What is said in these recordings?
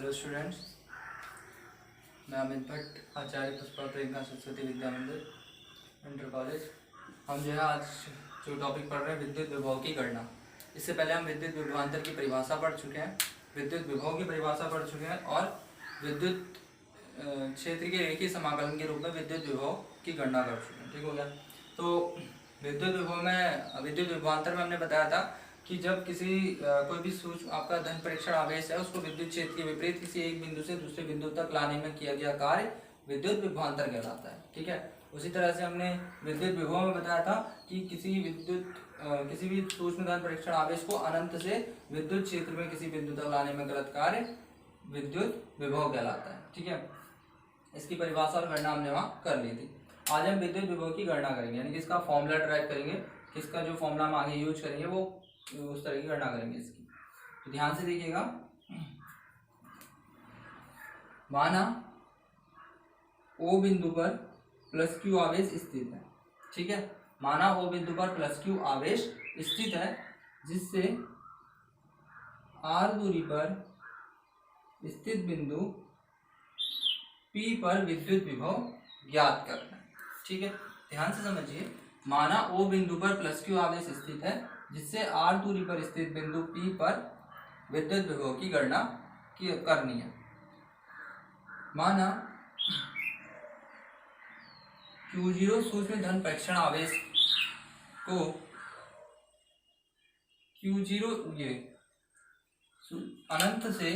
Hello students, मैं अमित भट्ट, आचार्य पुष्पा प्रेरणा सरस्वती विद्या मंदिर inter college. हम जो है आज जो टॉपिक पढ़ रहे हैं विद्युत विभव की गणना। इससे पहले हम विद्युत विभवांतर की परिभाषा पढ़ चुके हैं, विद्युत विभव की परिभाषा पढ़ चुके हैं और विद्युत क्षेत्र के रेखीय समाकलन के रूप में विद्युत विभव की गणना कर चुके हैं। ठीक हो गया। तो विद्युत विभवांतर में हमने बताया था कि जब किसी कोई भी सूक्ष्म आपका धन परीक्षण आवेश है, उसको विद्युत क्षेत्र के विपरीत किसी एक बिंदु से दूसरे बिंदु तक लाने में किया गया कार्य विद्युत विभवांतर कहलाता है। ठीक है। उसी तरह से हमने विद्युत विभव में बताया था कि किसी भी सूक्ष्म धन परीक्षण आवेश को अनंत से विद्युत क्षेत्र में किसी बिंदु तक लाने में गलत कार्य विद्युत विभव कहलाता है। ठीक है। इसकी परिभाषा और गणना हमने वहाँ कर ली थी। आज हम विद्युत विभव की गणना करेंगे, यानी कि इसका फॉर्मूला ड्राइव करेंगे, किसका जो फॉर्मूला हम आगे यूज करेंगे वो उस तरह की गणना करेंगे इसकी। तो ध्यान से देखिएगा। माना O बिंदु पर प्लस क्यू आवेश स्थित है। ठीक है। माना O बिंदु पर प्लस क्यू आवेश स्थित है, जिससे R दूरी पर स्थित बिंदु P पर विद्युत विभव ज्ञात करना है। ठीक है। ध्यान से समझिए। माना O बिंदु पर प्लस क्यू आवेश स्थित है, जिससे R दूरी पर स्थित बिंदु P पर विद्युत विभव की गणना करनी है। माना Q0 सूक्ष्म धन परीक्षण आवेश को Q0 अनंत से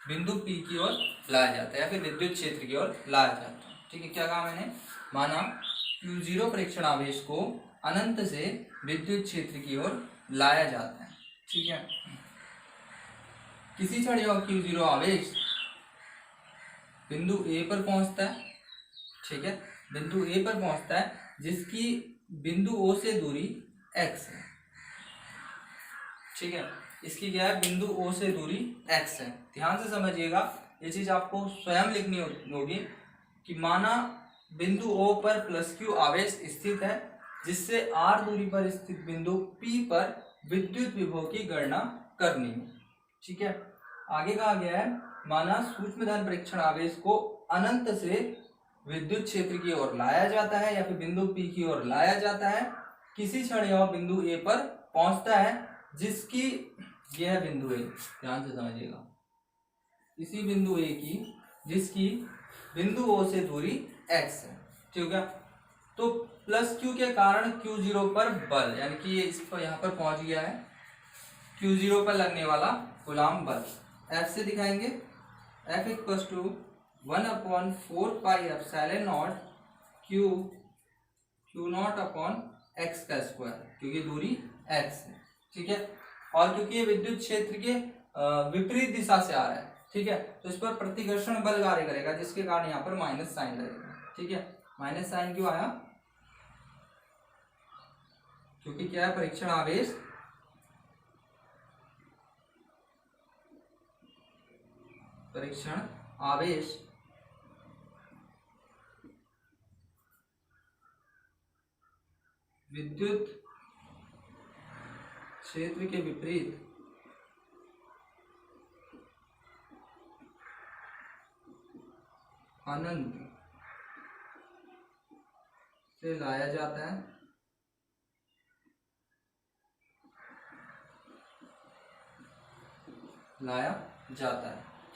बिंदु P की ओर लाया जाता है या फिर विद्युत क्षेत्र की ओर लाया जाता है। ठीक है। क्या कहा मैंने? माना Q0 परीक्षण आवेश को अनंत से विद्युत क्षेत्र की ओर लाया जाता है। ठीक है। किसी क्षण यह Q0 आवेश बिंदु A पर पहुंचता है। ठीक है। बिंदु A पर पहुंचता है, जिसकी बिंदु O से दूरी x है। ठीक है। इसकी क्या है? बिंदु O से दूरी x है। ध्यान से समझिएगा, ये चीज आपको स्वयं लिखनी होगी कि माना बिंदु O पर प्लस क्यू आवेश स्थित है, जिससे R दूरी पर स्थित बिंदु P पर विद्युत विभव की गणना करनी है। ठीक है। आगे कहा गया है, माना सूक्ष्म धन परीक्षण आवेश को अनंत से विद्युत क्षेत्र की ओर लाया जाता है या फिर बिंदु P की ओर लाया जाता है। किसी क्षण यह बिंदु A पर पहुंचता है, जिसकी यह बिंदु A, ध्यान से समझिएगा, इसी बिंदु A की जिसकी बिंदु O से दूरी x है। ठीक है। तो प्लस क्यू के कारण Q0 पर बल, यानी कि ये इस पर यहाँ पर पहुंच गया है, Q0 पर लगने वाला कूलाम बल F से दिखाएंगे। F equal to 1/4πε0 Q0 upon x का स्क्वायर, क्योंकि दूरी x है। ठीक है। और क्योंकि ये विद्युत क्षेत्र के विपरीत दिशा से आ रहा है, ठीक है, तो इस पर प्रतिकर्षण बल कार्य करेगा, जिसके कारण यहाँ पर माइनस साइन लगेगा। ठीक है। माइनस साइन क्यों आया? क्योंकि क्या है? परीक्षण आवेश विद्युत क्षेत्र के विपरीत अनंत से लाया जाता है,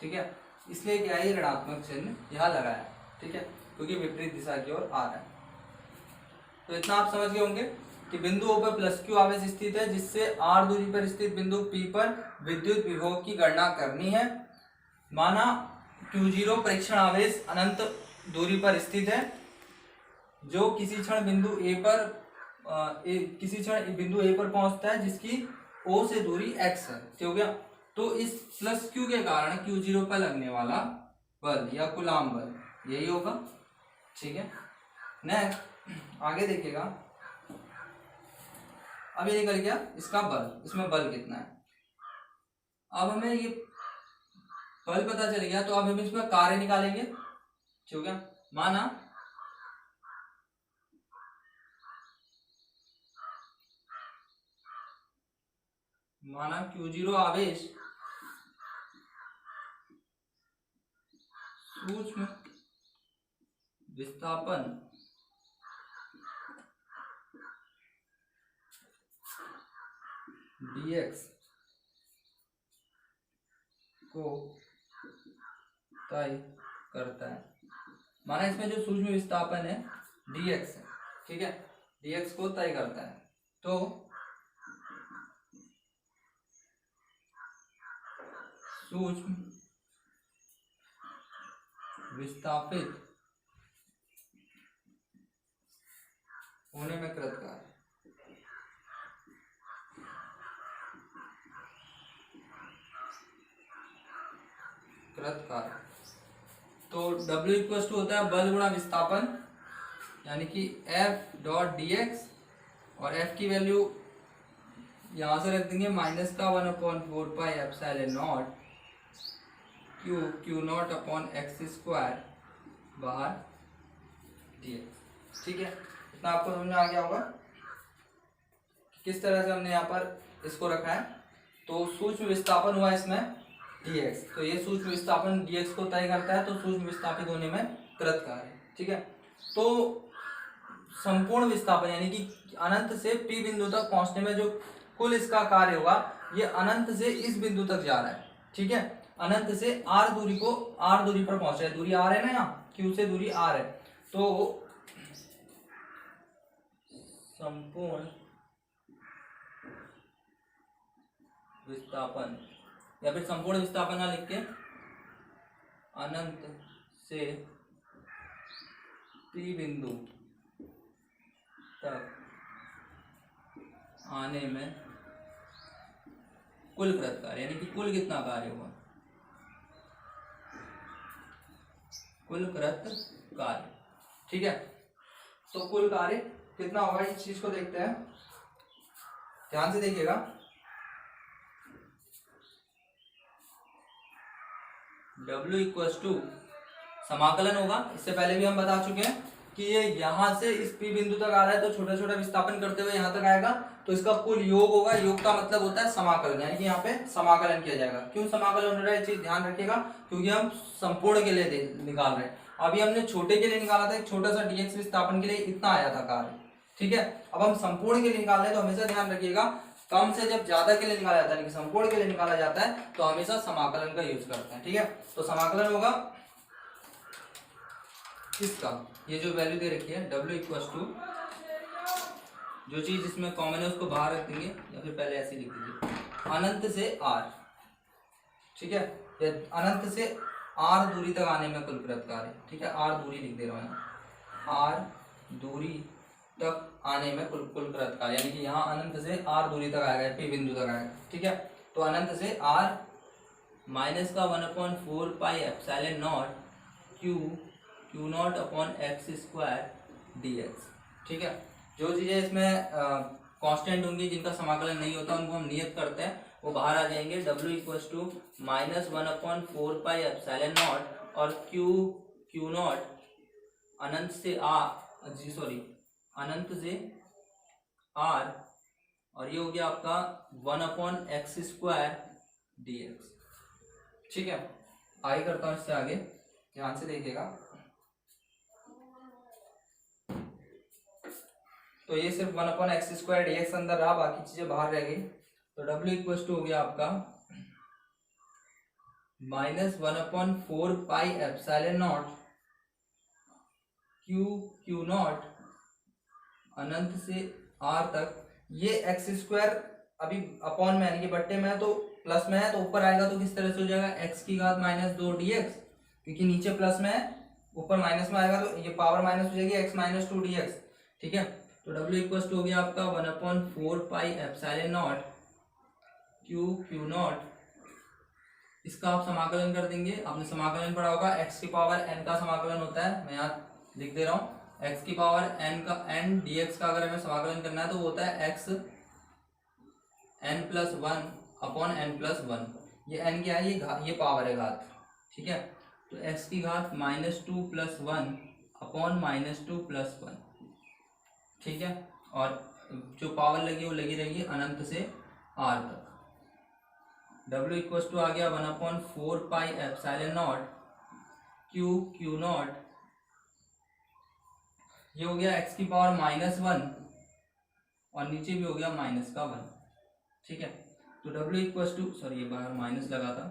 ठीक है। इसलिए क्या है? ऋणात्मक चिन्ह यहाँ लगाया। ठीक है, क्योंकि विपरीत दिशा की ओर आ रहा है। तो इतना आप समझ गए होंगे कि बिंदु O पर प्लस क्यू आवेश स्थित है, जिससे R दूरी पर स्थित बिंदु P पर विद्युत विभव की गणना करनी है। माना Q0 परीक्षण आवेश अनंत दूरी पर स्थित है, जो किसी क्षण बिंदु A पर पहुंचता है, जिसकी O से दूरी x है। ठीक हो गया। तो इस प्लस क्यू के कारण Q0 पर लगने वाला बल या कूलाम बल यही होगा। ठीक है। नेक्स्ट आगे देखिएगा। अब ये निकल गया इसका बल, इसमें बल कितना है। अब हमें ये बल पता चल गया, तो अब हम इसमें कार्य निकालेंगे। ठीक है। माना Q0 आवेश सूक्ष्म विस्थापन dx को तय करता है। माना इसमें जो सूक्ष्म विस्थापन है dx है, ठीक है, dx को तय करता है। तो सूक्ष्म विस्थापित होने में कृतकार तो W इक्वल टू होता है बल गुणा विस्थापन, यानी कि F डॉट dx, और F की वैल्यू यहां से रख देंगे माइनस का 1/4πε0 Q0 अपॉन x स्क्वायर बाहर dx। ठीक है, इतना आपको समझ में आ गया होगा किस तरह से हमने यहाँ पर इसको रखा है। तो सूक्ष्म विस्थापन हुआ इसमें dx, तो ये सूक्ष्म विस्थापन dx को तय करता है, तो सूक्ष्म विस्थापित होने में कृतकार है। ठीक है, तो संपूर्ण विस्थापन यानी कि अनंत से p बिंदु तक पहुंचने में जो कुल इसका कार्य होगा, ये अनंत से इस बिंदु तक जा रहा है। ठीक है, अनंत से r दूरी पर पहुंच रहा है, दूरी r है ना, यहाँ q से दूरी r है, तो संपूर्ण विस्थापन, या फिर संपूर्ण विस्थापन ना लिख के अनंत से p बिंदु तक आने में कुल कृतकार, यानी कि कुल कितना कार्य होगा, कुल कृत कार्य। ठीक है, तो कुल कार्य कितना होगा, इस चीज को देखते हैं, ध्यान से देखिएगा। W इक्वल टू समाकलन होगा, इससे पहले भी हम बता चुके हैं कि ये यहां से इस P बिंदु तक आ रहा है, तो छोटा छोटा विस्थापन करते हुए यहां तक आएगा, तो इसका कुल योग होगा। योग का मतलब होता है समाकलन, यानी कि यहाँ पे समाकलन किया जाएगा। क्यों समाकलन हो रहा है, ये चीज ध्यान रखिएगा, क्योंकि हम संपूर्ण के लिए निकाल रहे हैं। अभी हमने छोटे के लिए निकाला था, एक छोटा सा dx विस्थापन के लिए इतना आया था कार्य। ठीक है, अब हम संपूर्ण के लिए निकाल रहे हैं, तो हमेशा ध्यान रखिएगा, कम से जब ज्यादा के लिए निकाला जाता है, यानी कि संपूर्ण के लिए निकाला जाता है, तो हमेशा समाकलन का यूज करते हैं। ठीक है, तो समाकलन होगा इसका, ये जो वैल्यू दे रखी है W इक्वल टू, जो चीज इसमें कॉमन है उसको बाहर रख देंगे, या फिर पहले ऐसे लिख दीजिए, अनंत से r। ठीक है, अनंत से r दूरी तक आने में कुल कृतकार है। ठीक है, r दूरी लिख दे रहा हूँ, r दूरी तक आने में कुल कृतकार, यानी कि यहाँ अनंत से r दूरी तक आएगा, p बिंदु तक आएगा। ठीक है, तो अनंत से r माइनस का 1/4πε0 Q0 upon x square dx। ठीक है, जो चीज़ें इसमें कांस्टेंट होंगी, जिनका समाकलन नहीं होता, उनको हम नियत करते हैं, वो बाहर आ जाएंगे। W इक्वल टू माइनस 1/4πε0 और Q0 अनंत से अनंत से r, और ये हो गया आपका 1/x स्क्वायर dx। ठीक है, आगे करता हूँ इससे आगे, ध्यान से देखिएगा। तो ये सिर्फ 1/x स्क्वायर dx अंदर रहा, बाकी चीजें बाहर रह गई। तो W इक्वल टू हो गया आपका माइनस 1/4πε0 Q0 अनंत से r तक। ये x स्क्वायर अभी अपॉन में यानी कि बट्टे में है, तो प्लस में है, तो ऊपर आएगा तो किस तरह से हो जाएगा, x की घात -2 dx, क्योंकि नीचे प्लस में है, ऊपर माइनस में आएगा, तो ये पावर माइनस हो जाएगी, x -2 dx। ठीक है, तो W इक्वल टू हो गया आपका 1/4πε0 Q0, इसका आप समाकलन कर देंगे। आपने समाकलन पढ़ा होगा, x की पावर n का समाकलन होता है, मैं यहाँ लिख दे रहा हूँ, x की पावर n dx का अगर हमें समाकलन करना है तो वो होता है x n+1 अपॉन n+1। ये n क्या है, ये पावर है, घात। ठीक है, तो x की घात -2 + 1 अपॉन -2 + 1। ठीक है, और जो पावर लगी वो लगी रहेगी अनंत से r तक। W इक्वल टू आ गया 1/4πε0 क्यू नॉट, ये हो गया x की पावर -1 और नीचे भी हो गया -1, ठीक है। तो W इक्वल टू, सॉरी ये बाहर माइनस लगा था,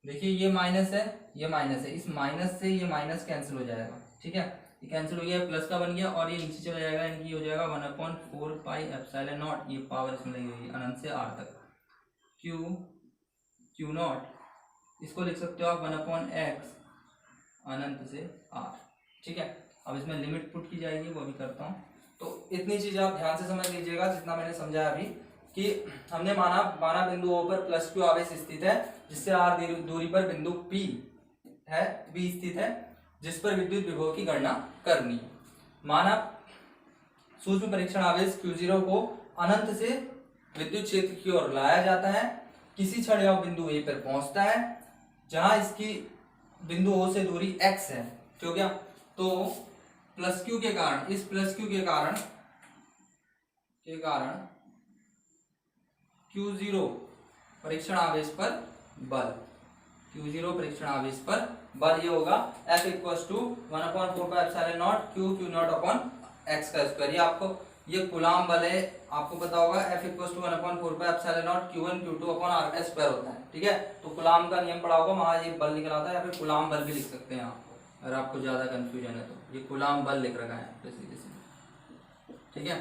देखिए ये माइनस है, ये माइनस है, इस माइनस से ये माइनस कैंसिल हो जाएगा, ठीक है, ये कैंसिल हो गया, प्लस का बन गया और ये नीचे चला जाएगा, यानी कि हो जाएगा 1/4 पाई एप्सिलॉन नॉट, ये पावर इसमें लगी हुई अनंत से r तक, क्यू नॉट, इसको लिख सकते हो आप 1/x अनंत से r, ठीक है। अब इसमें लिमिट पुट की जाएगी, वो भी करता हूँ। तो इतनी चीज़ आप ध्यान से समझ लीजिएगा, जितना मैंने समझाया अभी, कि हमने माना बिंदु O पर +q आवेश स्थित है, जिससे r दूरी पर बिंदु P स्थित है, जिस पर विद्युत विभव की गणना करनी है। माना सूक्ष्म परीक्षण आवेश q0 को अनंत से विद्युत क्षेत्र की ओर लाया जाता है, किसी क्षण यह बिंदु A पर पहुंचता है, जहां इसकी बिंदु O से दूरी x है, तो क्या, तो +q के कारण, इस +q के कारण Q0 परीक्षण आवेश पर बल, Q0 परीक्षण आवेश पर बल ये होगा F equal to 1/4 Q naught upon x का स्क्वायर। ये आपको, ये कूलाम बल है, आपको पता होगा F equal to 1/4 Q1 Q2 upon r का स्क्वायर होता है, ठीक है। तो कूलाम का नियम पढ़ा होगा, वहां ये बल निकल आता है, या फिर कूलाम बल भी लिख सकते हैं आप, अगर आपको ज्यादा कंफ्यूजन है तो। ये कूलाम बल लिख रखा है सीधे सीधे, ठीक है।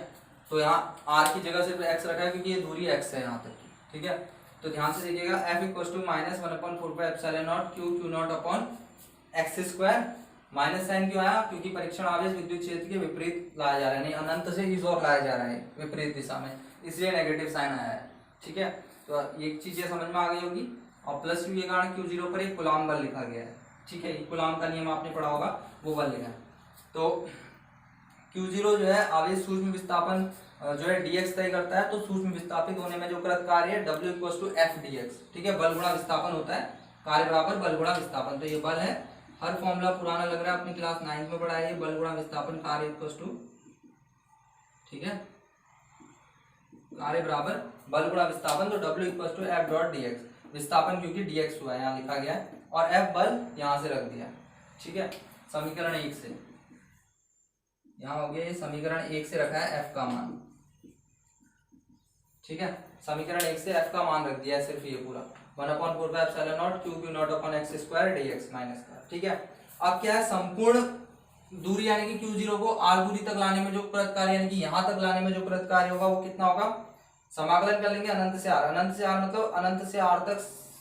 तो यहाँ r की जगह सिर्फ x रखा है, क्योंकि ये दूरी x है यहाँ तक की, ठीक है। तो ध्यान से देखिएगा, F equal to -1/4 Q naught upon x square, minus sign क्यों आया, क्योंकि परीक्षण आवेश विद्युत क्षेत्र के विपरीत लाया जा रहा है, नहीं अनंत से इस ओर लाया जा रहा है, विपरीत दिशा में, इसलिए नेगेटिव साइन आया है, ठीक है। तो एक चीज ये समझ में आ गई होगी। और प्लस क्यू के कारण Q0 पर एक कूलाम बल लिखा गया है, ठीक है, कूलाम का नियम आपने पढ़ा होगा, वो बल लिखा है। तो Q0 जो है आवेश सूक्ष्म विस्थापन जो है dx तय करता है, तो सूक्ष्म विस्थापित होने में जो कृत कार्य है W equal to F dx, ठीक है, बल गुणा विस्थापन होता है, कार्य बराबर बल गुणा विस्थापन। तो ये बल है, हर फॉर्मूला पुराना लग रहा है, अपनी क्लास 9 में पढ़ा है, ये बल गुणा विस्थापन कार्य इक्वल टू, ठीक है, कार्य बराबर बल गुणा विस्थापन। तो W equal to F dot dx, विस्थापन क्योंकि dx हुआ है, यहाँ लिखा गया है, और f बल यहाँ से रख दिया, ठीक है, समीकरण 1 से, यहाँ हो गया, ये समीकरण 1 से रखा है f का मान, ठीक है, समीकरण 1 से f का मान रख दिया है, सिर्फ ये पूरा 1/4 Q naught upon x square dx minus का, ठीक है। अब क्या है, संपूर्ण दूरी यानी कि Q0 को r दूरी तक लाने में जो कृत कार्य, यानी कि यहाँ तक लाने में जो कृत कार्य होगा, वो कितना होगा, समाकलन कर लेंगे अनंत से r, अनंत से r मतलब अनंत से r तक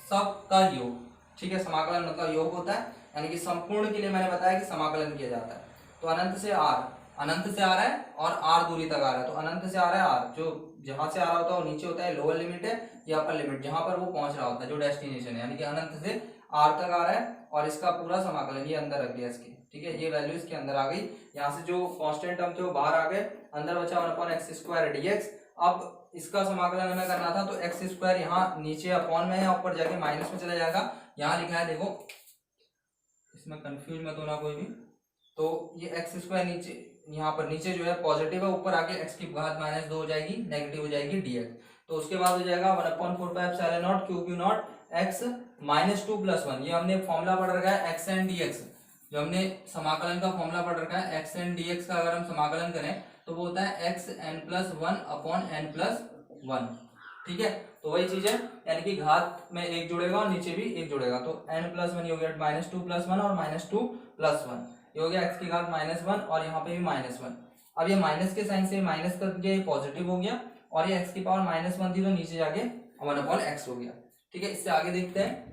सब का योग, ठीक है, समाकलन मतलब योग होता है, यानी कि संपूर्ण के लिए मैंने बताया कि समाकलन किया जाता है। तो अनंत से r, अनंत से आ रहा है और r दूरी तक आ रहा है, तो अनंत से आ रहा है r, जो जहां से आ रहा होता है वो नीचे होता है, लोअर लिमिट है, या अपर लिमिट जहां पर वो पहुंच रहा होता है, जो डेस्टिनेशन है, यानी कि अनंत से r तक आ रहा है, और इसका पूरा समाकलन ये अंदर रख दिया इसके, ठीक है, ये वैल्यू इसके अंदर आ गई, यहाँ से जो कांस्टेंट टर्म थे वो बाहर आ गए, अंदर बचा 1/x स्क्वायर dx। अब इसका समाकलन हमें करना था, तो x स्क्वायर यहाँ नीचे अपॉन में है, ऊपर जाके माइनस में चला जाएगा, यहाँ लिखा है देखो, इसमें कंफ्यूज मत होना कोई भी, तो ये x स्क्वायर नीचे, यहाँ पर नीचे जो है पॉजिटिव है, ऊपर आके x की घात -2 हो जाएगी, नेगेटिव हो जाएगी dx। तो उसके बाद हो जाएगा 1/4 Q नॉट x -2 + 1, ये हमने फॉर्मूला पढ़ रखा है x एंड dx, जो हमने समाकलन का फॉर्मूला पढ़ रखा है, x एंड dx का अगर हम समाकलन करें तो वो होता है xn+1 अपॉन n+1, ठीक है। तो वही चीज है, यानी कि घात में 1 जुड़ेगा और नीचे भी 1 जुड़ेगा, तो n+1 हो गया -2 + 1 और -2 + 1, ये हो गया x की घात -1 और यहाँ पे भी -1। अब ये माइनस के साइन से माइनस कर दिया, ये पॉजिटिव हो गया, और ये x की पावर -1 थी, तो नीचे जाके 1/x हो गया, ठीक है। इससे आगे देखते हैं,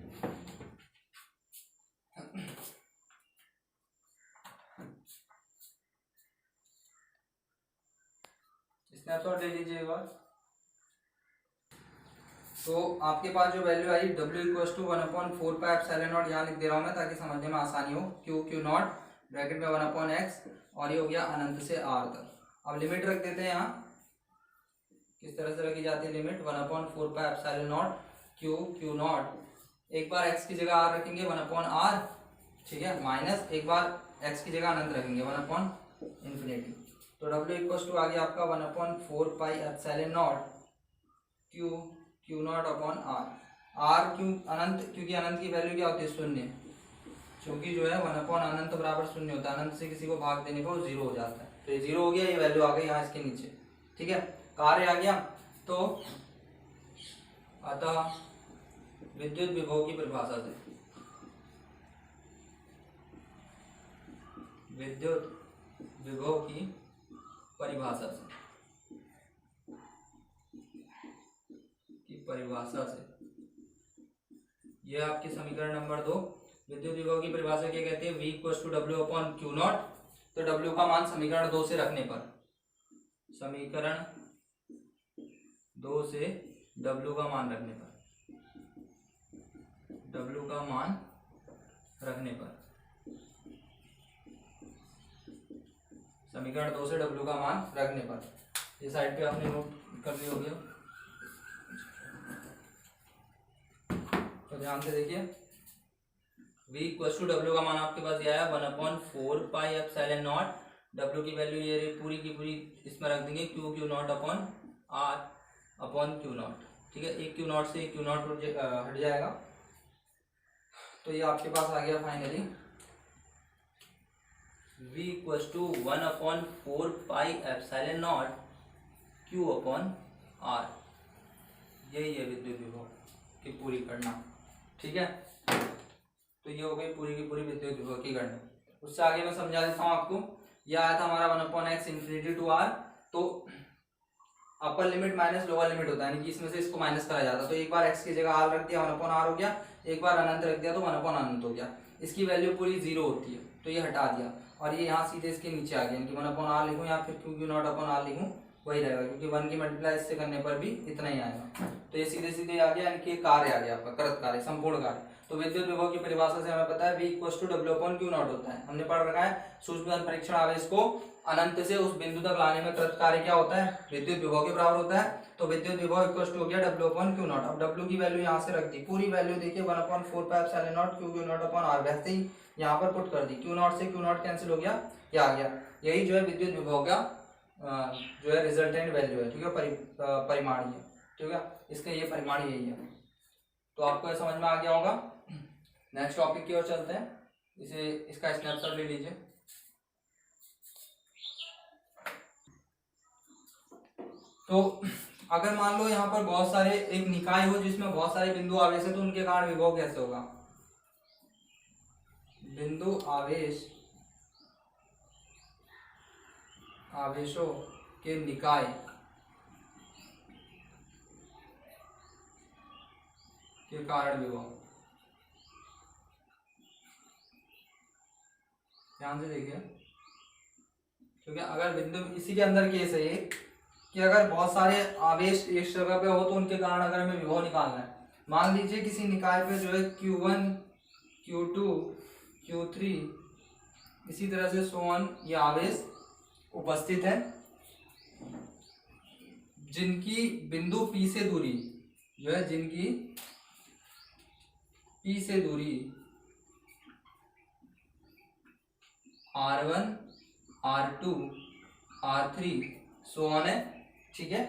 स्नैपशॉट ले लीजिए एक बार। तो आपके पास जो वैल्यू आई W इक्वल टू 1/4 यहाँ लिख दे रहा हूँ मैं, ताकि समझने में आसानी हो, Q नॉट ब्रैकेट में 1/x, और ये हो गया अनंत से r तक। अब लिमिट रख देते हैं, यहाँ किस तरह से रखी जाती है लिमिट, 1/4 Q नॉट, एक बार x की जगह r रखेंगे 1/r, ठीक है, माइनस एक बार x की जगह अनंत रखेंगे 1/∞। तो W इक्वल टू आ गया आपका 1/4 pi epsilon naught Q naught upon r, r क्यों अनंत, क्योंकि अनंत की वैल्यू क्या होती है, 0, क्योंकि जो है 1 अपॉन अनंत बराबर शून्य होता है, अनंत से किसी को भाग देने पर वो 0 हो जाता है। तो ये 0 हो गया, ये वैल्यू आ गई यहाँ इसके नीचे। ठीक है, कार्य आ गया। तो अतः विद्युत विभव की परिभाषा से, विद्युत विभव की परिभाषा से, ये आपकी समीकरण नंबर 2। विद्युत विभव की परिभाषा क्या कहती है? V equals to W upon Q naught. तो W का मान समीकरण 2 से रखने पर, समीकरण 2 से W का मान रखने पर, W का मान रखने पर, समीकरण 2 से W का मान रखने पर, ये साइड पे आपने नोट कर लिया होगा। तो ध्यान से देखिए, V इक्वल्स टू W का मान आपके पास ये आया 1/4 पाई एप्सिलॉन नॉट। W की वैल्यू ये पूरी की पूरी इसमें रख देंगे, Q not upon R upon Q not. ठीक है, एक क्यू नॉट से एक क्यू नॉट हट जाएगा। तो ये आपके पास आ गया finally V equals to 1/4 pi epsilon naught Q upon R। यही है विद्युत विभव की पूरी गणना। ठीक है, तो ये हो गई पूरी की पूरी विद्युत विभव की गणना। उससे आगे मैं समझा देता हूँ आपको। ये आया था हमारा 1/x इंफिनिटी टू R। तो upper limit minus lower limit होता है, यानी कि इसमें से इसको माइनस करा जाता है। तो एक बार x की जगह r रख दिया, 1/r हो गया। एक बार अनंत रख दिया तो 1/अनंत हो गया। इसकी वैल्यू पूरी 0 होती है, तो ये हटा दिया और ये यहाँ सीधे इसके नीचे आ गया, यानी कि 1/r लिखूँ या फिर क्यू नॉट अपॉन r लिखूँ, वही रहेगा, क्योंकि 1 की मल्टीप्लाई इससे करने पर भी इतना ही आएगा। तो ये सीधे सीधे आ गया, यानी कि कार्य आ गया आपका, कृत कार्य, संपूर्ण कार्य। तो विद्युत विभव की परिभाषा से हमें पता है V equals to W upon Q naught होता है। हमने पढ़ रखा है सूक्ष्म परीक्षण आवेश को अनंत से उस बिंदु तक लाने में कृत कार्य क्या होता है? विद्युत विभव के बराबर होता है। तो विद्युत विभव इक्वल्स टू हो गया W अपॉन क्यू नॉट। अब W की वैल्यू यहाँ से रख दी, पूरी वैल्यू देखिए 1/4 pi epsilon not Q not upon R, वैसे ही यहाँ पर पुट कर दी। क्यू नॉट से क्यू नॉट कैंसिल हो गया, ये आ गया। यही जो है विद्युत विभव का जो है रिजल्टेंट वैल्यू है। ठीक है, परिमाण है। ठीक है, इसका ये परिमाण यही है। तो आपको ये समझ में आ गया होगा। नेक्स्ट टॉपिक की ओर चलते हैं। इसका स्नैपशॉट ले लीजिए। तो अगर मान लो यहाँ पर बहुत सारे एक निकाय हो जिसमें बहुत सारे बिंदु आवेश है, तो उनके कारण विभव कैसे होगा? बिंदु आवेश, आवेशों के निकाय के कारण विभव। ध्यान से देखिए, क्योंकि अगर बिंदु, इसी के अंदर केस है ये कि अगर बहुत सारे आवेश एक जगह पे हो तो उनके कारण अगर हमें विभव निकालना है। मान लीजिए किसी निकाय पे जो है Q1, Q2, Q3 इसी तरह से सो ऑन ये आवेश उपस्थित है, जिनकी बिंदु P से दूरी जो है, जिनकी P से दूरी R1, R2, R3 so on है। ठीक है,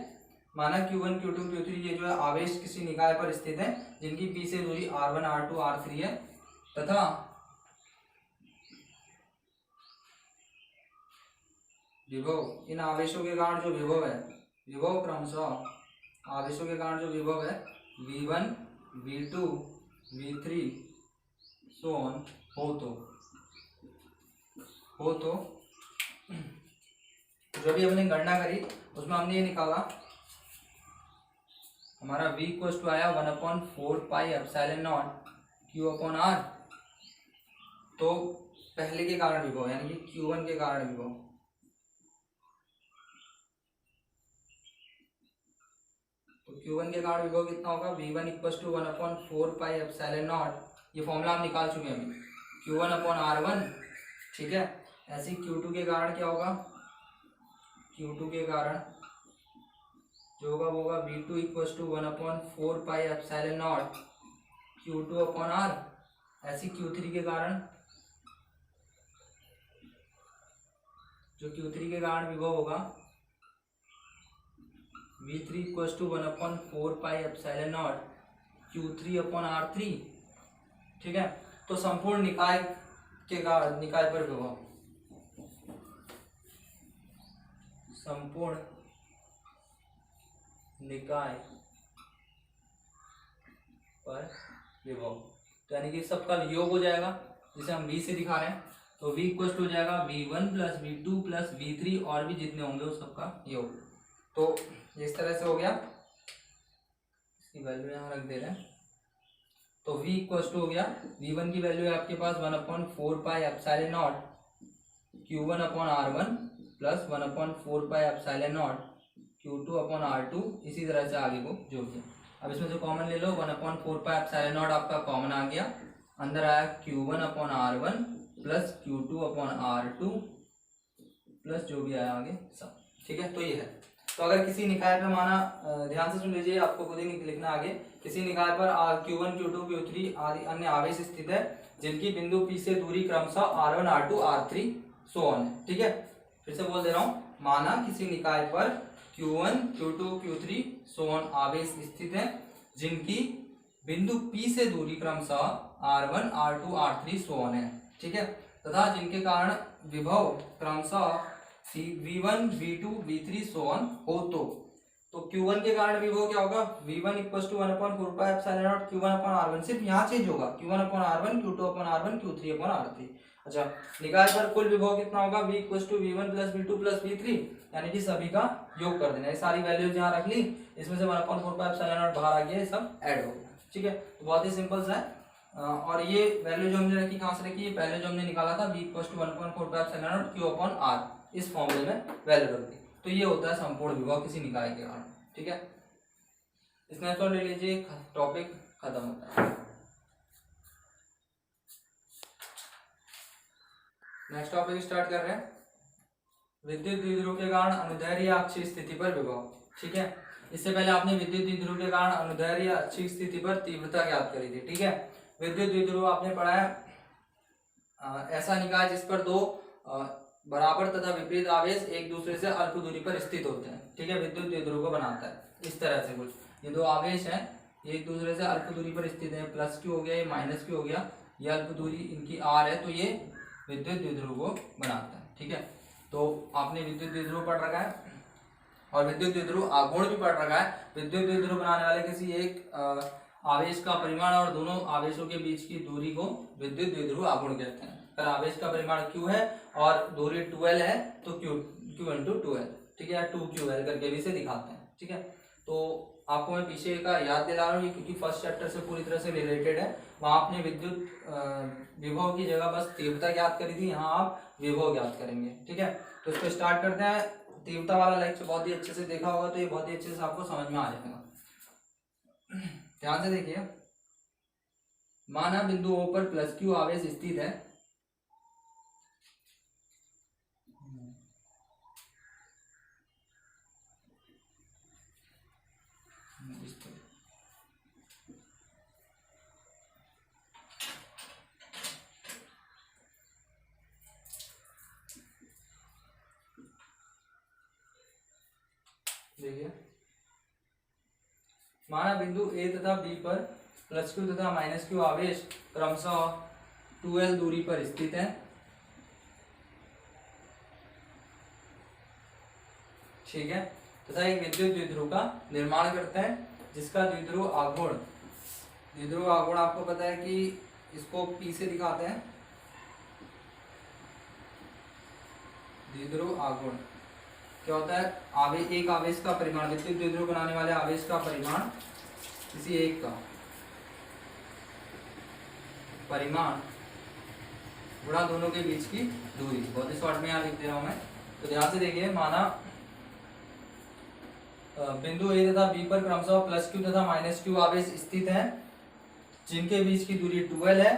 माना Q1, Q2, Q3 ये जो है आवेश किसी निकाय पर स्थित है जिनकी P से दूरी R1, R2, R3 है, तथा विभव, इन आवेशों के कारण जो विभव है, विभव क्रमशः आवेशों के कारण जो विभव है V1, V2, V3 so on हो तो जो भी हमने गणना करी उसमें हमने ये निकाला, हमारा V इक्वल्स टू आया 1/4 pi epsilon naught Q upon R। तो पहले के कारण विभव यानी कि Q1 के कारण विभव, तो Q1 के कारण विभव कितना होगा? V1 equals to 1/4 pi epsilon naught, ये फॉर्मूला हम निकाल चुके हैं अभी, Q1 अपॉन R1। ठीक है, ऐसे Q2 के कारण क्या होगा? Q2 के कारण जो होगा वो होगा V2 equals to 1/4 pi epsilon naught Q2 upon R। ऐसी Q3 के कारण, जो Q3 के कारण विभव होगा V3 equals to 1/4 pi epsilon naught Q3 upon R3। ठीक है, तो संपूर्ण निकाय पर विभव, संपूर्ण निकाय पर विभव, तो यानी कि सबका योग हो जाएगा, जिसे हम v से दिखा रहे हैं। तो v इक्वल हो जाएगा v1 plus v2 plus v3 और भी जितने होंगे उस सबका योग। तो इस तरह से हो गया, इसकी वैल्यू यहाँ रख दे रहे हैं। तो v इक्वल हो गया, v1 की वैल्यू है आपके पास 1/4 pi epsilon naught q1 upon r1 plus 1/4 pi epsilon naught q2 upon r2, इसी तरह से आगे को जोड़ दिया। अब इसमें से कॉमन ले लो, 1/4 पाई एप्सिलॉन नॉट आपका कॉमन आ गया, अंदर आया q1 upon r1 plus q2 upon r2 plus जो भी आया आगे सब। ठीक है, तो ये है। तो अगर किसी निकाय पर माना, ध्यान से सुन लीजिए, आपको खुद ही लिखना आगे, किसी निकाय पर q1 q2 q3 आदि अन्य आवेश स्थित है जिनकी बिंदु P से दूरी क्रमशः r1 r2 r3 so on है। ठीक है, फिर से बोल दे रहा हूँ, माना किसी निकाय पर q1 q2 q3 so on आवेश स्थित है जिनकी बिंदु P से दूरी क्रमशः r1 r2 r3 so on है। ठीक है, तथा जिनके कारण विभव क्रमशः v1 v2 v3 so on हो। तो q1 के कारण विभव क्या होगा, v1 equal to 1/4 pi epsilon naught q1 upon r1, सिर्फ यहाँ चेंज होगा, q1 upon r1 q2 upon r1 q3 upon r3। अच्छा, निकाय पर कुल विभव कितना होगा, v equal to v1 plus v2 plus v3, यानी कि सभी का योग कर देना। ये सारी वैल्यूज यहाँ रख ली, इसमें से 1/4 पाई एप्सिलॉन नॉट बाहर आ गया, ये सब ऐड हो गया। ठीक है, तो बहुत ही सिंपल सा है। और ये वैल्यू जो हमने रखी कहाँ से रखी, ये पहले जो हमने निकाला था v equal to 1/4 pi epsilon naught q upon r, इस फॉर्मूले में वैल्यू रख दी। तो ये होता है संपूर्ण विभव किसी निकाय के कारण। ठीक है, स्नैपशॉट ले लीजिए, टॉपिक खत्म होता है। नेक्स्ट टॉपिक स्टार्ट कर रहे हैं, विद्युत द्विध्रुव के कारण अनुदैर्ध्य या अक्षीय स्थिति पर विभव। ठीक है, इससे पहले आपने विद्युत द्विध्रुव के कारण अनुदैर्ध्य या अक्षीय स्थिति पर तीव्रता ज्ञात करी थी। ठीक है, विद्युत द्विध्रुव आपने पढ़ा है ऐसा निकाय जिस पर दो बराबर तथा विपरीत आवेश एक दूसरे से अल्प दूरी पर स्थित होते हैं। ठीक है, विद्युत द्विध्रुव को बनाता है इस तरह से। कुछ ये दो आवेश हैं, ये एक दूसरे से अल्प दूरी पर स्थित है, प्लस क्यू हो गया, ये माइनस क्यू हो गया, ये अल्प दूरी इनकी आर है, तो ये विद्युत द्विध्रुव को बनाता है। ठीक है, तो आपने विद्युत द्विध्रुव पढ़ रखा है और विद्युत द्विध्रुव आघूर्ण भी पढ़ रखा है। विद्युत द्विध्रुव बनाने वाले किसी एक आवेश का परिमाण और दोनों आवेशों के बीच की दूरी को विद्युत द्विध्रुव आघूर्ण कहते हैं। अगर आवेश का परिमाण q है और दूरी 2l है तो q into 2l। ठीक है, या 2ql करके भी इसे दिखाते हैं। ठीक है, तो आपको मैं पीछे का याद दिला रहा हूँ क्योंकि फर्स्ट चैप्टर से पूरी तरह से रिलेटेड है। वहां आपने विद्युत विभव की जगह बस तीव्रता ज्ञात करी थी, यहाँ आप विभव ज्ञात करेंगे। ठीक है, तो इसको स्टार्ट करते हैं। तीव्रता वाला लेक्चर बहुत ही अच्छे से देखा होगा तो ये बहुत ही अच्छे से आपको समझ में आ जाएगा। ध्यान से देखिए, माना बिंदु O पर प्लस क्यू आवेश स्थित है, देखिए माना बिंदु A तथा B पर प्लस क्यू तथा माइनस क्यू आवेश क्रमशः 2l दूरी पर स्थित है। ठीक है, तथा एक विद्युत द्विध्रुव का निर्माण करते हैं जिसका द्विध्रुव आघूर्ण आपको पता है कि इसको P से दिखाते हैं। द्विध्रुव आघूर्ण क्या होता है, एक आवेश का परिमाण, विद्युत द्विध्रुव बनाने वाले आवेश का परिमाण, किसी एक का परिमाण गुणा दोनों के बीच की दूरी। बहुत ही शॉर्ट में यहाँ लिख दे रहा हूं मैं, तो ध्यान से देखिए। माना बिंदु A तथा B पर क्रमशः प्लस क्यू तथा माइनस क्यू आवेश स्थित हैं जिनके बीच की दूरी 2l है,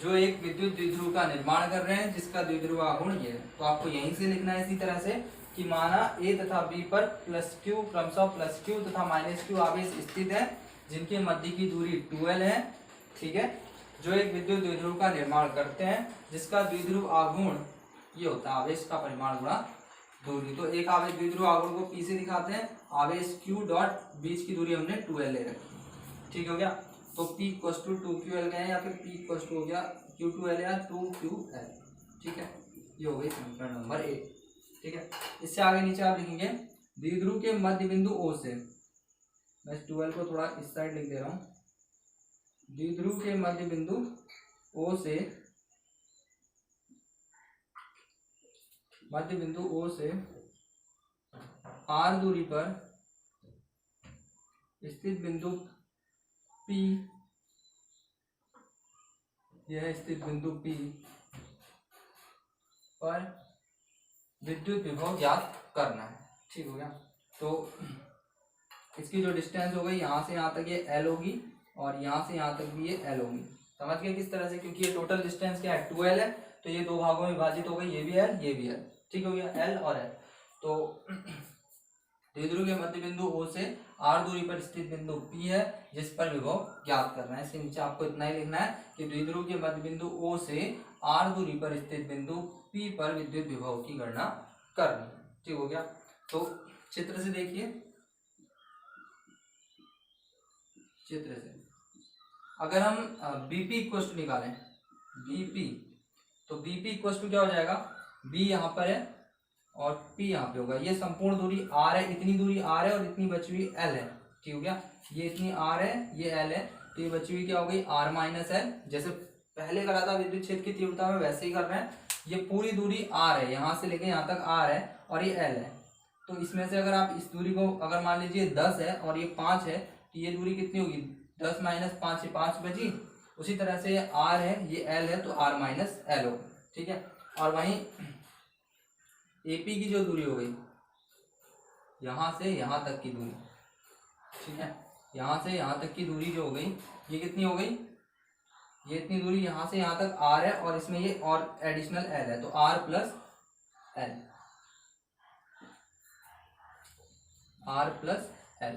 जो एक विद्युत द्विध्रुव का निर्माण कर रहे हैं जिसका द्विध्रुव आघूर्ण ये है। तो आपको यहीं से लिखना है इसी तरह से कि माना A तथा B पर प्लस क्यू क्रमशः प्लस क्यू तथा माइनस क्यू आवेश स्थित है जिनके मध्य की दूरी 2l है। ठीक है, जो एक विद्युत द्विध्रुव का निर्माण करते हैं जिसका द्विध्रुव आघूर्ण ये होता है आवेश का परिमाण गुणा दूरी। तो एक आवेश द्विध्रुव आघूर्ण को P से दिखाते हैं, आवेश Q डॉट बीच की दूरी हमने 2l ले रखी। ठीक हो गया। तो P इक्वल टू 2QL गए या फिर P इक्वल टू हो गया Q2L या 2QL। ठीक है, ये हो गई समीकरण नंबर 1। ठीक है, इससे आगे नीचे आप लिखेंगे द्विध्रुव के मध्य बिंदु O से, मैं 12 को थोड़ा इस साइड लिख दे रहा हूँ, द्विध्रुव के मध्य बिंदु O से, मध्य बिंदु O से R दूरी पर स्थित बिंदु P, यह स्थित बिंदु P पर विद्युत विभव ज्ञात करना है। ठीक हो गया, तो इसकी जो डिस्टेंस हो गई यहाँ से यहाँ तक ये L होगी और यहाँ से यहाँ तक भी ये L होगी। समझ गए किस तरह से, क्योंकि ये टोटल डिस्टेंस क्या है 2L है, तो ये दो भागों में विभाजित हो गई, ये भी L ये भी L। ठीक हो गया, L और L। तो द्विध्रुव के मध्य बिंदु O से R दूरी पर स्थित बिंदु P है जिस पर विभव ज्ञात करना है। इसके नीचे आपको इतना ही लिखना है कि द्विध्रुव के मध्य बिंदु O से R दूरी पर स्थित बिंदु P पर विद्युत विभव की गणना करनी है। ठीक हो गया, तो चित्र से देखिए, चित्र से अगर हम BP इक्वल टू निकालें, BP, तो BP इक्वल टू क्या हो जाएगा, B यहाँ पर है और P यहाँ पे होगा। ये संपूर्ण दूरी R है, इतनी दूरी R है और इतनी बची हुई L है। ठीक हो गया, ये इतनी R है, ये L है, तो ये बची हुई क्या हो गई R माइनस L। जैसे पहले करा था विद्युत क्षेत्र की तीव्रता में, वैसे ही कर रहे हैं। ये पूरी दूरी R है, यहाँ से लेके यहाँ तक R है और ये L है। तो इसमें से अगर आप इस दूरी को, अगर मान लीजिए 10 है और ये 5 है, तो ये दूरी कितनी होगी, 10 माइनस 5 5 बची। उसी तरह से ये R है, ये L है, तो R माइनस L हो। ठीक है, और वहीं AP की जो दूरी हो गई यहाँ से यहाँ तक की दूरी, ठीक है, यहाँ से यहाँ तक की दूरी जो हो गई, ये कितनी हो गई, ये इतनी दूरी यहाँ से यहाँ तक R है और इसमें ये और एडिशनल L है, तो R plus L, R plus L।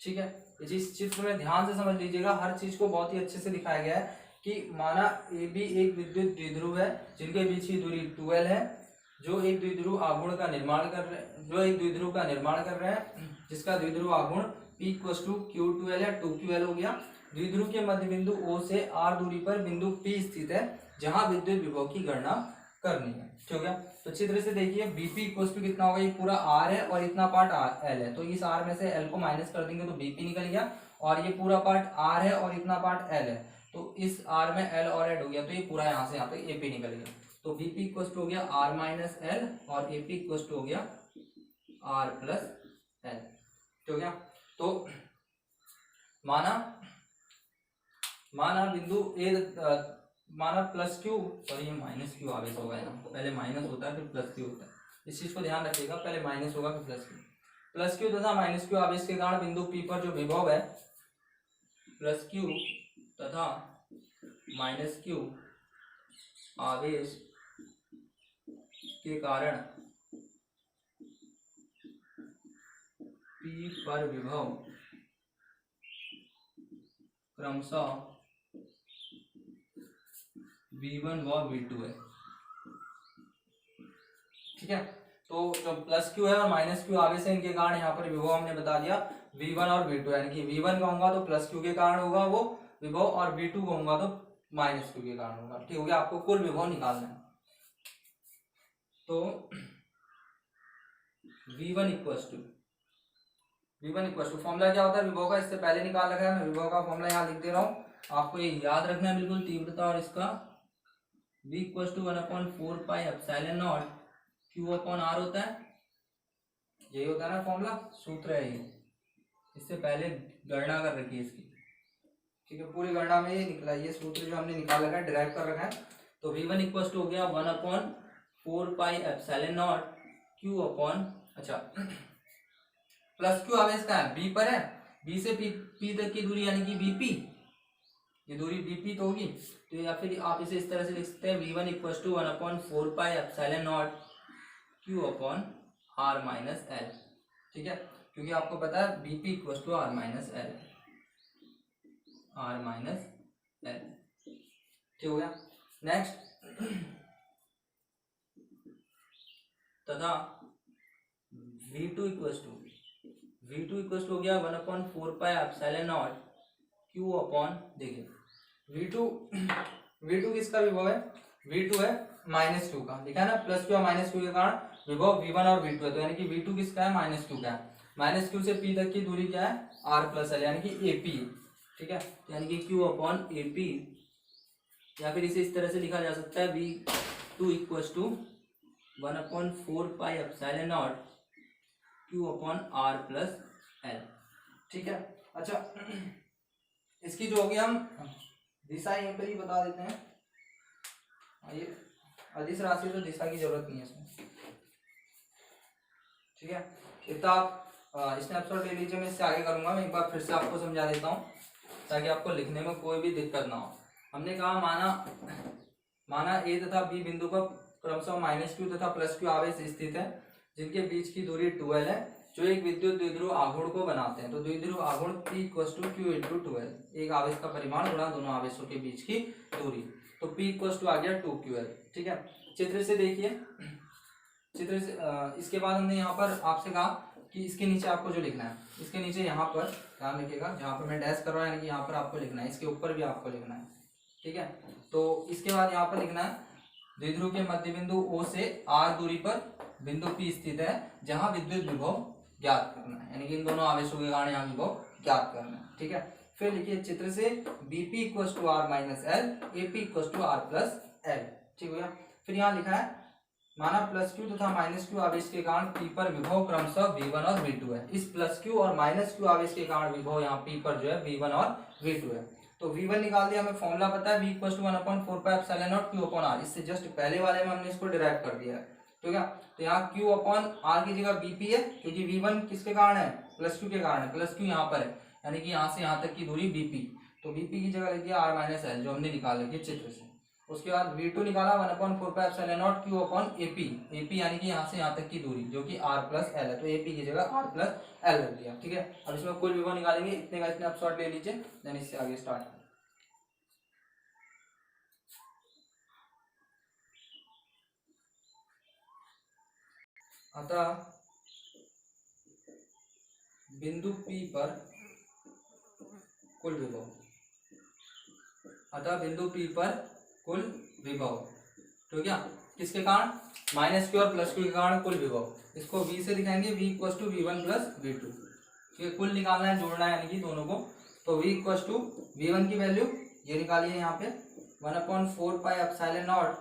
ठीक है, इस चित्र में ध्यान से समझ लीजिएगा, हर चीज को बहुत ही अच्छे से दिखाया गया है कि माना AB एक विद्युत द्विध्रुव है जिनके बीच की दूरी 2L है, जो एक द्विध्रुव आघूर्ण का निर्माण कर रहे हैं, जो एक द्विध्रुव का निर्माण कर रहे हैं, जिसका द्विध्रुव आघूर्ण P इक्वल टू Q2L या 2QL हो गया। द्विध्रुव के मध्य बिंदु O से R दूरी पर बिंदु P स्थित है जहां विद्युत विभव की गणना करनी है। ठीक हो गया, तो चित्र से देखिए BP इक्वल टू कितना होगा, ये पूरा R है और इतना पार्ट L है, तो इस R में से L को माइनस कर देंगे तो BP निकल गया, और ये पूरा पार्ट R है और इतना पार्ट L है, तो इस R में L और ऐड हो गया, तो ये पूरा यहाँ से यहाँ तक AP निकल गया। तो BP इक्वल टू हो गया R माइनस L और AP इक्वल टू हो गया R प्लस L। ठीक हो गया, तो माना बिंदु A, माना प्लस Q, सॉरी ये माइनस Q आवेश होगा यहाँ, पहले माइनस होता है फिर प्लस Q होता है, इस चीज को ध्यान रखिएगा, पहले माइनस होगा फिर प्लस Q तथा माइनस Q आवेश के कारण बिंदु P पर जो विभव है प्लस Q तथा माइनस Q आवेश के कारण P पर विभव क्रमशः V1 व V2 है। ठीक है, तो जो प्लस Q है और माइनस Q आवेश है, इनके कारण यहाँ पर विभव हमने बता दिया V1 और V2, यानी कि V1 कहूंगा तो प्लस Q के कारण होगा वो विभव, और V2 कहूंगा तो माइनस Q के कारण होगा। ठीक हो गया, आपको कुल विभव निकालना है। तो V1 इक्वल टू फॉर्मूला क्या होता है विभव का, इससे पहले निकाल रखा है, मैं विभव का फॉर्मूला यहाँ लिख दे रहा हूँ, आपको ये याद रखना है बिल्कुल, तीव्रता और इसका V equal to 1/4 pi epsilon naught Q upon R होता है, यही होता है ना फॉर्मूला, सूत्र है ये, इससे पहले गणना कर रखी है इसकी। ठीक है, पूरी गणना में ये निकला, ये सूत्र जो हमने निकाल रखा है, डिराइव कर रखा है। तो V1 इक्वल टू हो गया 1/4 pi epsilon naught Q upon, अच्छा प्लस Q आवेश का है, B पर है, B से P तक की दूरी यानी कि BP, ये दूरी BP तो होगी, तो या फिर आप इसे इस तरह से लिख सकते हैं V1 equal to 1/4 pi epsilon naught Q upon R minus L। ठीक है, क्योंकि आपको पता है BP equal to R minus L, R minus L। ठीक हो गया, नेक्स्ट तथा V2 इक्वल टू हो गया 1/4 pi epsilon naught Q upon, देखिए V2 किसका विभव है, V2 है -Q का, लिखा है ना, +Q और -Q के कारण विभव V1 और V2 है, तो यानी कि V2 किसका है, -Q का है। -Q से P तक की दूरी क्या है, R प्लस L, यानी कि AP, ठीक है, यानी कि Q अपॉन AP, या फिर इसे इस तरह से लिखा जा सकता है V2 equals to 1/4πε0 Q upon R plus L, ठीक है। अच्छा, इसकी जो होगी हम दिशा यहीं पर ही बता देते हैं, ये अदिश राशि तो दिशा की जरूरत नहीं है इसमें, ठीक है। इतना आप स्नैपशॉट ले लीजिए, मैं इससे आगे करूंगा, मैं एक बार फिर से आपको समझा देता हूँ ताकि आपको लिखने में कोई भी दिक्कत ना हो। हमने कहा माना A तथा B बिंदु पर क्रमशः -Q तथा +Q आवेश स्थित है, जिनके बीच की दूरी 2L है, जो एक विद्युत द्विध्रुव आघूर्ण को बनाते हैं। तो द्विध्रुव आघूर्ण P equals to Q into 2L, एक आवेश का परिमाण गुणा दोनों आवेशों के बीच की दूरी, तो P इक्वल्स टू आ गया 2QL, ठीक है। चित्र से देखिए, चित्र से इसके बाद हमने यहाँ पर आपसे कहा कि इसके नीचे आपको जो लिखना है, इसके नीचे यहाँ पर ध्यान रखिएगा, जहाँ पर मैं डैश कर रहा हूँ यानी कि यहाँ पर आपको लिखना है, इसके ऊपर भी आपको लिखना है, ठीक है। तो इसके बाद यहाँ पर लिखना है, द्विध्रुव के मध्य बिंदु O से R दूरी पर बिंदु P स्थित है, जहाँ विद्युत विभव ज्ञात करना है, यानी कि इन दोनों आवेशों के कारण यहाँ विभव ज्ञात करना है, ठीक है। फिर लिखिए चित्र से BP equals to R minus L, AP equals to R plus L, ठीक हो गया। फिर यहाँ लिखा है, माना +Q तथा -Q आवेश के कारण P पर विभव क्रमशः V1 और V2 है। इस +Q और -Q आवेश के कारण विभव यहाँ P पर जो है V1 और V2 है। तो V1 निकाल दिया, हमें फॉर्मूला पता है, V equals to 1/4πε0 Q upon R, इससे जस्ट पहले वाले में हमने इसको डिराइव कर दिया है, ठीक है। तो यहाँ Q अपॉन R की जगह BP है, क्योंकि V1 किसके कारण है, +Q के कारण है, +Q यहाँ पर है, यानी कि यहाँ से यहाँ तक की दूरी BP, तो BP की जगह लिख दिया R माइनस L, जो हमने निकाल रखी है चित्र से। उसके बाद V2 निकाला 1/4πε0 Q अपॉन AP, AP यानी कि यहाँ से यहाँ तक की दूरी जो कि R प्लस L है, तो AP की जगह R प्लस L रख दिया, ठीक है। अब इसमें कुल विभव निकालेंगे, इतने का स्नैपशॉट ले लीजिए, देन इससे आगे स्टार्ट। अतः बिंदु P पर कुल विभव, अतः बिंदु P पर कुल विभव, तो क्या किसके कारण, -Q और +Q के कारण कुल विभव, इसको V से दिखाएंगे, V equals to V1 plus V2, ठीक है। कुल निकालना है, जोड़ना है, यानी कि दोनों को, तो V इक्वल्स टू V1 की वैल्यू ये निकालिए यहाँ पे 1/4πε0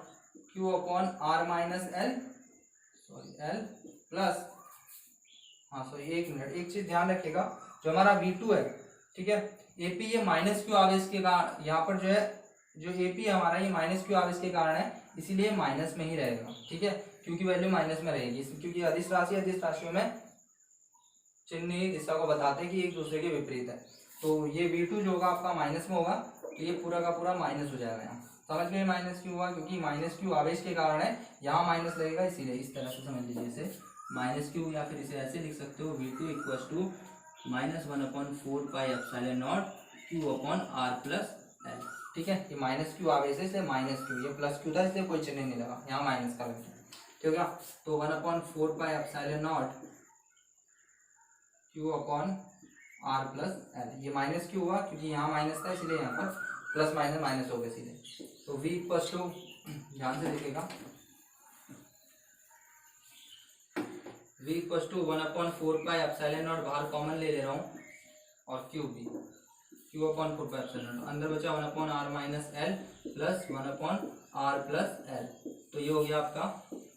Q upon R minus L, sorry L plus, हाँ सॉरी एक मिनट, एक चीज ध्यान रखिएगा, जो हमारा V2 है, ठीक है, AP ये -Q आवेश के कारण, यहाँ पर जो है जो AP हमारा ये -Q आवेश के कारण है, इसीलिए माइनस में ही रहेगा, ठीक है, क्योंकि वैल्यू माइनस में रहेगी, क्योंकि अदिश राशियों में चिन्ह ही दिशा को बताते हैं कि एक दूसरे के विपरीत है। तो ये V2 जो होगा आपका माइनस में होगा, तो ये पूरा का पूरा माइनस हो जाएगा। यहाँ समझ में माइनस क्यों हुआ, क्योंकि -Q आवेश के कारण है, यहाँ माइनस लगेगा, इसीलिए इस तरह से समझ लीजिए इसे -Q, या फिर इसे ऐसे लिख सकते हो V2 equals to -1/4πε0 Q upon R plus L, ठीक है। ये -Q आवेश है, इसलिए -Q, ये +Q था इसलिए कोई चिन्ह नहीं लगा, यहाँ माइनस का लगा, ठीक है। तो 1/4πε0 Q upon R plus L, ये -Q हुआ क्योंकि यहाँ माइनस था, इसलिए यहाँ पर प्लस माइनस माइनस हो गए सीधे। तो V इक्वल्स टू, ध्यान से देखिएगा, V इक्वल्स टू 1/4πε0, बाहर कॉमन ले रहा हूँ, और Q भी Q अपॉन 4πε0, अंदर बचा 1/R minus L plus 1/R plus L, तो ये हो गया आपका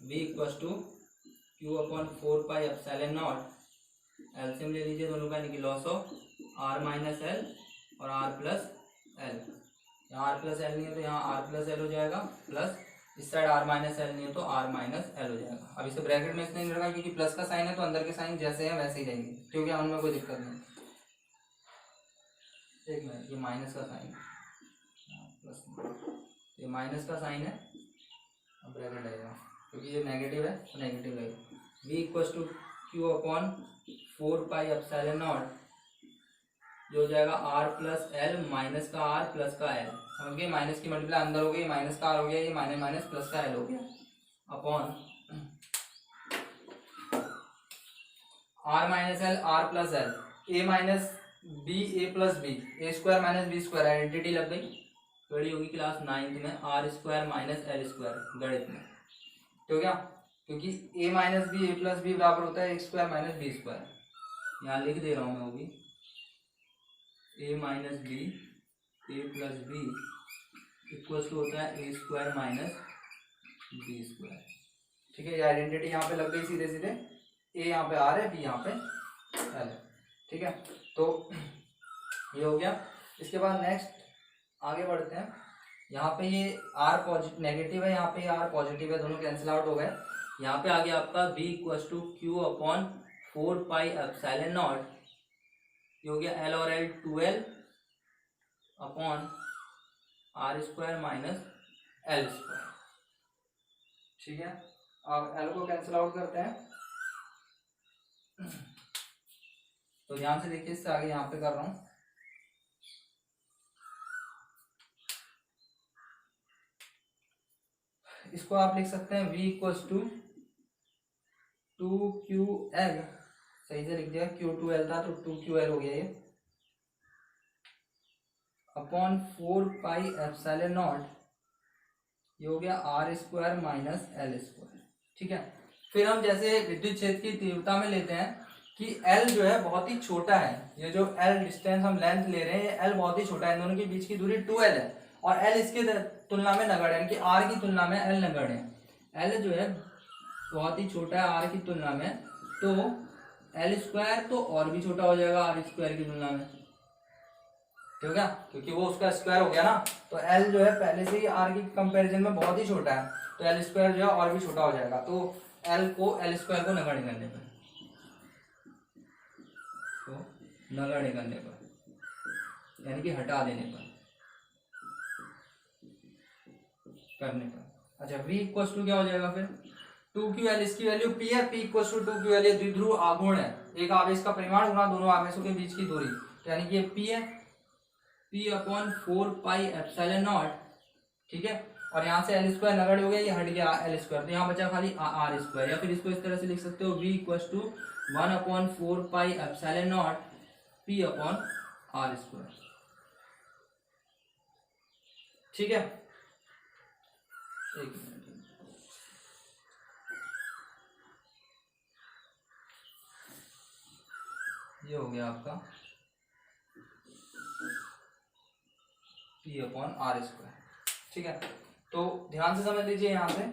V equals to Q upon 4πε0, LCM ले लीजिए दोनों का, यानी कि loss of R minus L और R प्लस L, यहाँ R प्लस L नहीं है तो यहाँ R प्लस L हो जाएगा, प्लस इस साइड R माइनस L नहीं है तो R माइनस L हो जाएगा। अब इसे ब्रैकेट में इसलिए नहीं रखा क्योंकि प्लस का साइन है, तो अंदर के साइन जैसे हैं वैसे ही रहेंगे, क्योंकि उनमें कोई दिक्कत नहीं। एक मिनट, ये माइनस का साइन है, प्लस, ये माइनस का साइन है, अब ब्रैकेट लगेगा, क्योंकि ये नेगेटिव है तो नेगेटिव लगेगा। V equals to Q upon 4πε0, जो हो जाएगा R प्लस L, माइनस का R प्लस का L, समझ गए, माइनस की मल्टीप्लाई अंदर हो गई, माइनस का R हो गया, ये माइनस माइनस प्लस का L हो गया, upon R minus L, R plus L, A minus B A plus B, A square minus B square, identity लग गई, बड़ी होगी क्लास 9th में, R square minus L square गणित में, तो क्या, क्योंकि A minus B A plus B बराबर होता है A square minus B square, यहाँ लिख दे रहा हूँ मैं वो भी, ए minus B A plus B equal to होता है A square minus B square, ठीक है। ये आइडेंटिटी यहाँ पे लग गई सीधे सीधे, ए यहाँ पे आर है, बी यहाँ पे एल है, ठीक है। तो ये हो गया। इसके बाद नेक्स्ट आगे बढ़ते हैं, यहाँ पे ये आर पॉजिटिव नेगेटिव है, यहाँ पे आर पॉजिटिव है, दोनों कैंसिल आउट हो गए। यहाँ पे आगे आपका v equal to Q upon 4 pi epsilon naught, ये हो गया एल और L 2l upon R square minus L square, ठीक है। अब एल को कैंसिल आउट करते हैं, तो ध्यान से देखिए, इससे आगे यहाँ पे कर रहा हूं, इसको आप लिख सकते हैं v इक्वल टू 2ql, सही से लिख दिया, q2l था तो 2ql हो गया ये, अपॉन 4 पाई एप्सिलॉन नॉट, ये हो गया R square minus L square, ठीक है। फिर हम जैसे विद्युत क्षेत्र की तीव्रता में लेते हैं कि L जो है बहुत ही छोटा है, ये जो L डिस्टेंस हम लेंथ ले रहे हैं, L बहुत ही छोटा है, इन दोनों के बीच की दूरी 2l है, और L इसके तुलना में नगण्य है, यानी कि R की तुलना में L नगण्य है। L जो है बहुत ही छोटा है R की तुलना में, तो L स्क्वायर तो और भी छोटा हो जाएगा R स्क्वायर की तुलना में, ठीक है, क्योंकि वो उसका स्क्वायर हो गया ना, तो L जो है पहले से ही R की कंपैरिजन में बहुत ही छोटा है, तो L स्क्वायर जो है और भी छोटा हो जाएगा, तो L स्क्वायर को नगण्य करने पर, तो नगण्य करने पर यानी कि हटा देने पर, करने पर, अच्छा v इक्वल टू क्या हो जाएगा फिर 2ql, इसकी वैल्यू p है, p इक्वल टू 2ql, ये द्विध्रुव आघूर्ण है, एक आवेश का परिमाण गुना दोनों आवेशों के बीच की दूरी, तो यानी कि ये p है, p upon 4 pi epsilon not, ठीक है। और यहाँ से एल स्क्वायर नगण्य हो गया, ये हट गया एल स्क्वायर, तो यहाँ बचा खाली आर स्क्वायर, या फिर इसको इस तरह से लिख सकते हो v equal to 1 upon 4 pi epsilon naught p upon R square, ठीक है। एक मिनट, ये हो गया आपका p अपॉन आर स्क्वायर, ठीक है। तो ध्यान से समझ लीजिए, यहाँ से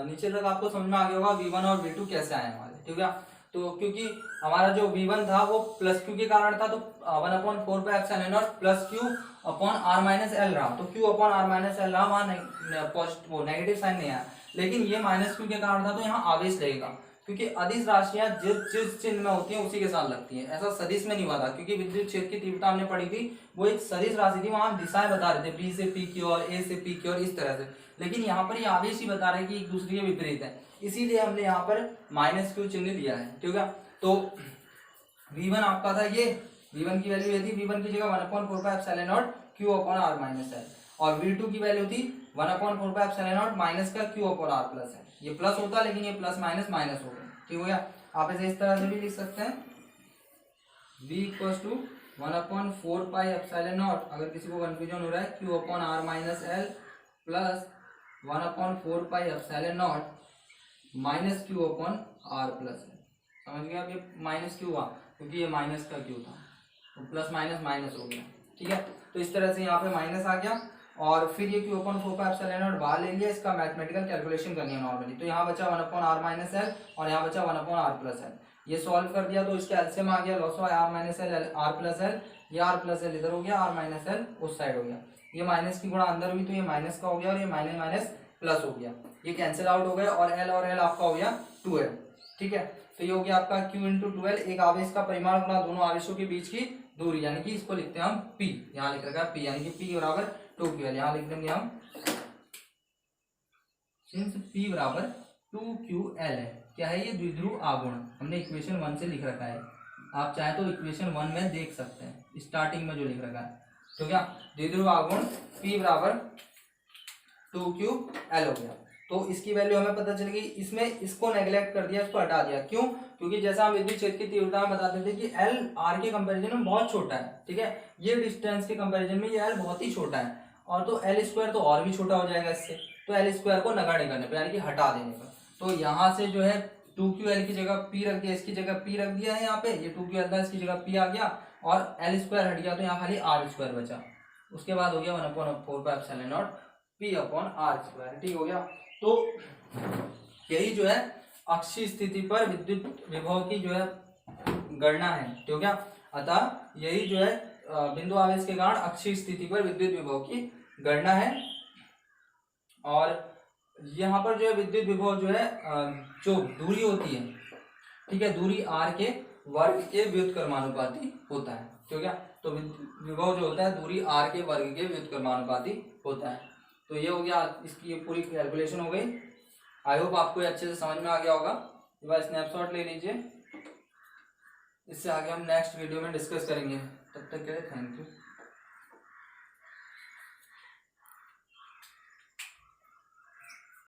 नीचे तक आपको समझ में आ गया होगा v1 और v2 कैसे आए हमारे, ठीक है। तो क्योंकि हमारा जो v1 था वो प्लस q के कारण था, तो 1 upon 4 pi epsilon naught plus q upon R minus L रहा, तो q upon R minus L रहा, वहाँ पॉजिटिव नेगेटिव साइन नहीं आया, लेकिन ये माइनस q के कारण था, तो यहाँ आवेश लगेगा, क्योंकि अदिश राशियां जिस चिन्ह में होती हैं उसी के साथ लगती हैं, ऐसा सदिश में नहीं हुआ था, क्योंकि विद्युत क्षेत्र की तीव्रता हमने पढ़ी थी, वो एक सदिश राशि थी, वहां हम दिशाएं बता रहे थे, बी से पी की ओर, ए से पी की ओर, इस तरह से, लेकिन यहाँ पर ये आवेश ही बता रहे हैं कि एक दूसरे के विपरीत है, इसीलिए हमने यहाँ पर माइनस क्यू चिन्ह दिया है, ठीक है। तो v1 आपका था ये, v1 की वैल्यू ये थी, v1 की जगह 1/4 pi epsilon naught q upon r minus है, और v2 की वैल्यू थी 1/4 पाई एप्सिलॉन नॉट माइनस का q अपॉन r प्लस है, ये प्लस होता है लेकिन ये प्लस माइनस माइनस हो गया, ठीक हो गया। आप इसे इस तरह से भी लिख सकते हैं, v equal to 1/4 pi epsilon naught, अगर किसी को कंफ्यूजन हो रहा है, q upon r minus L plus 1/4 pi epsilon naught minus q upon r plus, समझ गए आप, ये माइनस क्यों हुआ, क्योंकि ये माइनस का क्यों था, तो प्लस माइनस माइनस हो गया, ठीक है। तो इस तरह से यहाँ पे माइनस आ गया, और फिर ये q upon 4 pi epsilon not बाहर ले लिया, इसका मैथमेटिकल कैलकुलेशन करनी है नॉर्मली, तो यहाँ बचा 1 अपॉन r माइनस एल, और यहाँ बचा 1 अपॉन r प्लस एल, ये सॉल्व कर दिया तो इसका एलसीएम आ गया, लॉस हुआ r minus L r plus L, ये r प्लस एल इधर हो गया, r माइनस एल उस साइड हो गया, ये माइनस की गुणा अंदर हुई तो ये माइनस का हो गया, और ये माइनस माइनस प्लस हो गया, ये कैंसिल आउट हो गए, और l आपका हो गया 2l, ठीक है। तो ये हो गया आपका q इंटू 2l, एक आवेश का परिमाण गुणा दोनों आवेशों के बीच की दूरी, यानी कि इसको लिखते हैं हम p, यहाँ लिख रखा है p, यानी कि p बराबर 2ql, यहाँ लिख देंगे हम, सिंस p बराबर 2ql है, क्या है ये द्विध्रुव आघूर्ण, हमने इक्वेशन 1 से लिख रखा है, आप चाहे तो इक्वेशन 1 में देख सकते हैं, स्टार्टिंग में जो लिख रखा है, तो क्या द्विध्रुव आघूर्ण p बराबर 2ql हो गया, तो इसकी वैल्यू हमें पता चल गई। इसमें इसको नेग्लेक्ट कर दिया, इसको हटा दिया, क्यों? क्योंकि जैसा हम विद्युत क्षेत्र की तीव्रता में बताते थे कि एल आर के कंपैरिजन में बहुत छोटा है, ठीक है, ये डिस्टेंस के कंपैरिजन में ये एल बहुत ही छोटा है, और तो एल स्क्वायर तो और भी छोटा हो जाएगा इससे, तो एल स्क्वायर को नगण्य करने पर यानी कि हटा देने पर, तो यहाँ से जो है 2ql की जगह p रख दिया, इसकी जगह p रख दिया है, यहाँ पे ये 2ql था, इसकी जगह p आ गया, और एल स्क्वायर हट गया तो यहाँ खाली आर स्क्वायर बचा। उसके बाद हो गया 1/4 p अपॉन आर स्क्वायर, ठीक हो गया। तो यही जो है अक्षीय स्थिति पर विद्युत विभव की जो है गणना है, ठीक हो गया। अतः यही जो है बिंदु आवेश के कारण अक्षीय स्थिति पर विद्युत विभव की गणना है। और यहाँ पर जो है विद्युत विभव जो है जो दूरी होती है, ठीक है, दूरी r के वर्ग के व्युत्क्रमानुपाती होता है, ठीक है। तो विभव जो होता है दूरी r के वर्ग के व्युत्क्रमानुपाती होता है। तो ये हो गया, इसकी पूरी कैलकुलेशन हो गई। आई होप आपको अच्छे से समझ में आ गया होगा। एक बार स्नैपशॉट ले लीजिए, इससे आगे हम नेक्स्ट वीडियो में डिस्कस करेंगे। तब तक के लिए थैंक यू।